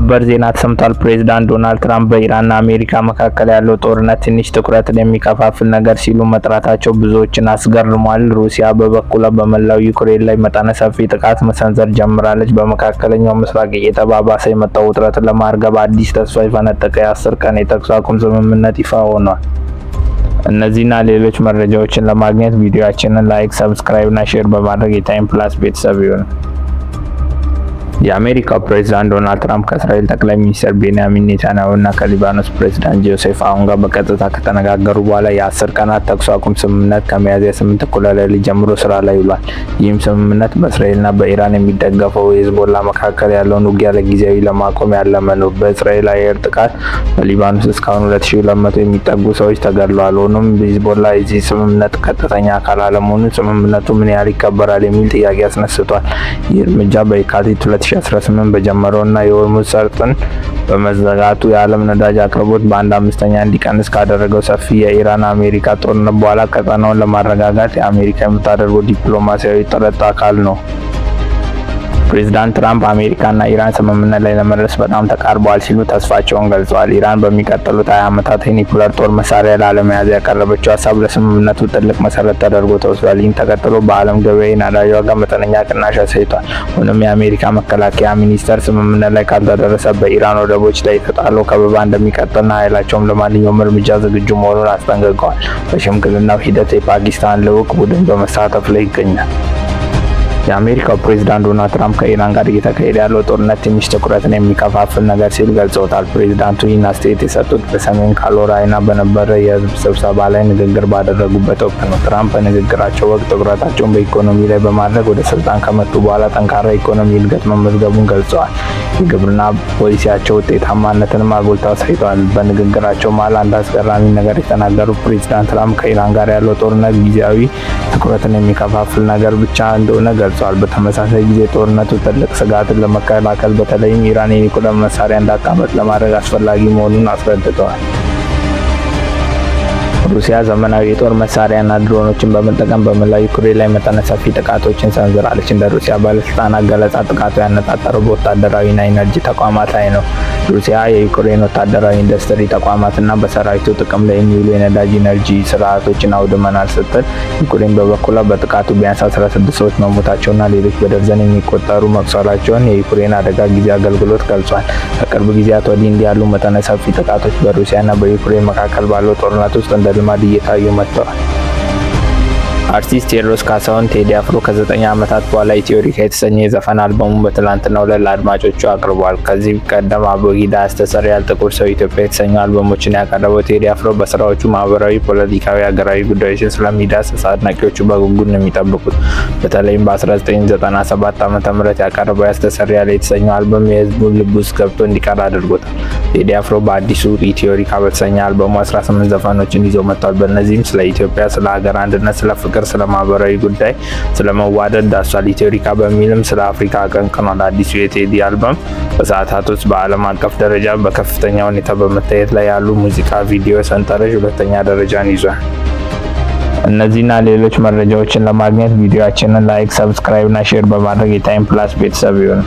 ሰበር ዜና ተሰምቷል። ፕሬዝዳንት ዶናልድ ትራምፕ በኢራንና አሜሪካ መካከል ያለው ጦርነት ትንሽ ትኩረትን የሚከፋፍል ነገር ሲሉ መጥራታቸው ብዙዎችን አስገርሟል። ሩሲያ በበኩሏ በመላው ዩክሬን ላይ መጠነ ሰፊ ጥቃት መሰንዘር ጀምራለች። በመካከለኛው ምስራቅ እየተባባሰ የመጣው ውጥረትን ለማርገብ አዲስ ተስፋ የፈነጠቀ የ10 ቀን የተኩስ አቁም ስምምነት ይፋ ሆኗል። እነዚህና ሌሎች መረጃዎችን ለማግኘት ቪዲዮአችንን ላይክ፣ ሰብስክራይብ እና ሼር በማድረግ የታይም ፕላስ ቤተሰብ ይሁኑ። የአሜሪካው ፕሬዝዳንት ዶናልድ ትራምፕ ከእስራኤል ጠቅላይ ሚኒስትር ቤንያሚን ኔታንያሁ እና ከሊባኖስ ፕሬዝዳንት ጆሴፍ አውን ጋር በቀጥታ ከተነጋገሩ በኋላ የ10 ቀናት ተኩስ አቁም ስምምነት ከሚያዝያ 8 እኩለ ሌሊት ጀምሮ ስራ ላይ ውሏል። ይህም ስምምነት በእስራኤልና በኢራን የሚደገፈው ሂዝቦላ መካከል ያለውን ውጊያ ለጊዜያዊ ለማቆም ያለመ ነው። በእስራኤል አየር ጥቃት በሊባኖስ እስካሁን 2200 የሚጠጉ ሰዎች ተገድለዋል። ሆኖም ሂዝቦላ የዚህ ስምምነት ቀጥተኛ አካል አለመሆኑን ስምምነቱ ምን ያህል ይከበራል የሚል ጥያቄ አስነስቷል። ይህ እርምጃ በየካቲት 2018 በጀመረውና የሆርሙዝ ሰርጥን በመዘጋቱ የዓለም ነዳጅ አቅርቦት በ1/5 እንዲቀንስ ካደረገው ሰፊ የኢራን አሜሪካ ጦርነት በኋላ ቀጠናውን ለማረጋጋት የአሜሪካ የምታደርገው ዲፕሎማሲያዊ ጥረት አካል ነው። ፕሬዝዳንት ትራምፕ አሜሪካና ኢራን ስምምነት ላይ ለመድረስ በጣም ተቃርበዋል ሲሉ ተስፋቸውን ገልጸዋል። ኢራን በሚቀጥሉት 20 ዓመታት የኒውክሌር ጦር መሳሪያ ላለመያዝ ያቀረበችው ሀሳብ ለስምምነቱ ትልቅ መሰረት ተደርጎ ተወስዷል። ይህን ተከትሎ በዓለም ገበያ የነዳጅ ዋጋ መጠነኛ ቅናሽ አሳይቷል። ሆኖም የአሜሪካ መከላከያ ሚኒስቴር ስምምነት ላይ ካልተደረሰ በኢራን ወደቦች ላይ የተጣለው ከበባ እንደሚቀጥልና ኃይላቸውም ለማንኛውም እርምጃ ዝግጁ መሆኑን አስጠንቅቀዋል። በሽምግልናው ሂደት የፓኪስታን ልዑክ ቡድን በመሳተፍ ላይ ይገኛል። የአሜሪካው ፕሬዝዳንት ዶናልድ ትራምፕ ከኢራን ጋር እየተካሄደ ያለው ጦርነት ትንሽ ትኩረትን የሚከፋፍል ነገር ሲል ገልጸውታል። ፕሬዝዳንቱ ይህን አስተያየት የሰጡት በሰሜን ካሮላይና በነበረ የህዝብ ስብሰባ ላይ ንግግር ባደረጉበት ወቅት ነው። ትራምፕ በንግግራቸው ወቅት ትኩረታቸውን በኢኮኖሚ ላይ በማድረግ ወደ ስልጣን ከመጡ በኋላ ጠንካራ ኢኮኖሚ እድገት መመዝገቡን ገልጸዋል። የግብርና ፖሊሲያቸው ውጤታማነትንም አጉልተው አሳይተዋል። በንግግራቸው መሃል አንድ አስገራሚ ነገር የተናገሩት ፕሬዝዳንት ትራምፕ ከኢራን ጋር ያለው ጦርነት ጊዜያዊ ትኩረትን የሚከፋፍል ነገር ብቻ እንደሆነ ገልጸዋል። በተመሳሳይ ጊዜ ጦርነቱ ትልቅ ስጋትን ለመከላከል በተለይም ኢራን የኒውክሌር መሳሪያ እንዳታመጥ ለማድረግ አስፈላጊ መሆኑን አስረድተዋል። ሩሲያ ዘመናዊ የጦር መሳሪያና ድሮኖችን በመጠቀም በመላው ዩክሬን ላይ መጠነ ሰፊ ጥቃቶችን ሰንዝራለች። እንደ ሩሲያ ባለስልጣናት ገለጻ ጥቃቱ ያነጣጠረው በወታደራዊና ኢነርጂ ተቋማት ላይ ነው። ሩሲያ የዩክሬን ወታደራዊ ኢንዱስትሪ ተቋማትና በሰራዊቱ ጥቅም ላይ የሚውሉ የነዳጅ ኢነርጂ ስርዓቶችን አውድመናል ስትል፣ ዩክሬን በበኩሏ በጥቃቱ ቢያንስ 16 ሰዎች መሞታቸውና ሌሎች በደርዘን የሚቆጠሩ መቁሰላቸውን የዩክሬን አደጋ ጊዜ አገልግሎት ገልጿል። ከቅርብ ጊዜያት ወዲህ እንዲህ ያሉ መጠነ ሰፊ ጥቃቶች በሩሲያና በዩክሬን መካከል ባለው ጦርነት ውስጥ እንደ ልማድ እየታዩ መጥተዋል። አርቲስት ቴዎድሮስ ካሳሁን ቴዲ አፍሮ ከ9 ዓመታት በኋላ ኢትዮሪካ የተሰኘ የዘፈን አልበሙን በትላንትናው ዕለት ለአድማጮቹ አቅርቧል። ከዚህ ቀደም አቦጊዳ፣ ያስተሰርያል፣ ጥቁር ሰው፣ ኢትዮጵያ የተሰኙ አልበሞችን ያቀረበው ቴዲ አፍሮ በስራዎቹ ማህበራዊ፣ ፖለቲካዊ፣ ሀገራዊ ጉዳዮችን ስለሚዳስስ አድናቂዎቹ በጉጉት ነው የሚጠብቁት። በተለይም በ1997 ዓ.ም ያቀረበው ያስተሰርያል የተሰኘው አልበም የህዝቡን ልብ ውስጥ ገብቶ እንዲቀር አድርጎታል። ቴዲ አፍሮ በአዲሱ ኢትዮሪካ በተሰኘ አልበሙ 18 ዘፈኖችን ይዞ መጥቷል። በእነዚህም ስለ ኢትዮጵያ፣ ስለ ሀገር አንድነት፣ ስለ ፍቅር፣ ስለ ማህበራዊ ጉዳይ፣ ስለ መዋደድ ዳሷል። ኢትዮሪካ በሚልም ስለ አፍሪካ አቀንቅኗል። አዲሱ የቴዲ አልበም በሰዓታት ውስጥ በዓለም አቀፍ ደረጃ በከፍተኛ ሁኔታ በመታየት ላይ ያሉ ሙዚቃ ቪዲዮ ሰንጠረዥ 2ኛ ደረጃን ይዟል። እነዚህና ሌሎች መረጃዎችን ለማግኘት ቪዲዮአችንን ላይክ፣ ሰብስክራይብ እና ሼር በማድረግ የታይም ፕላስ ቤተሰብ ይሁኑ።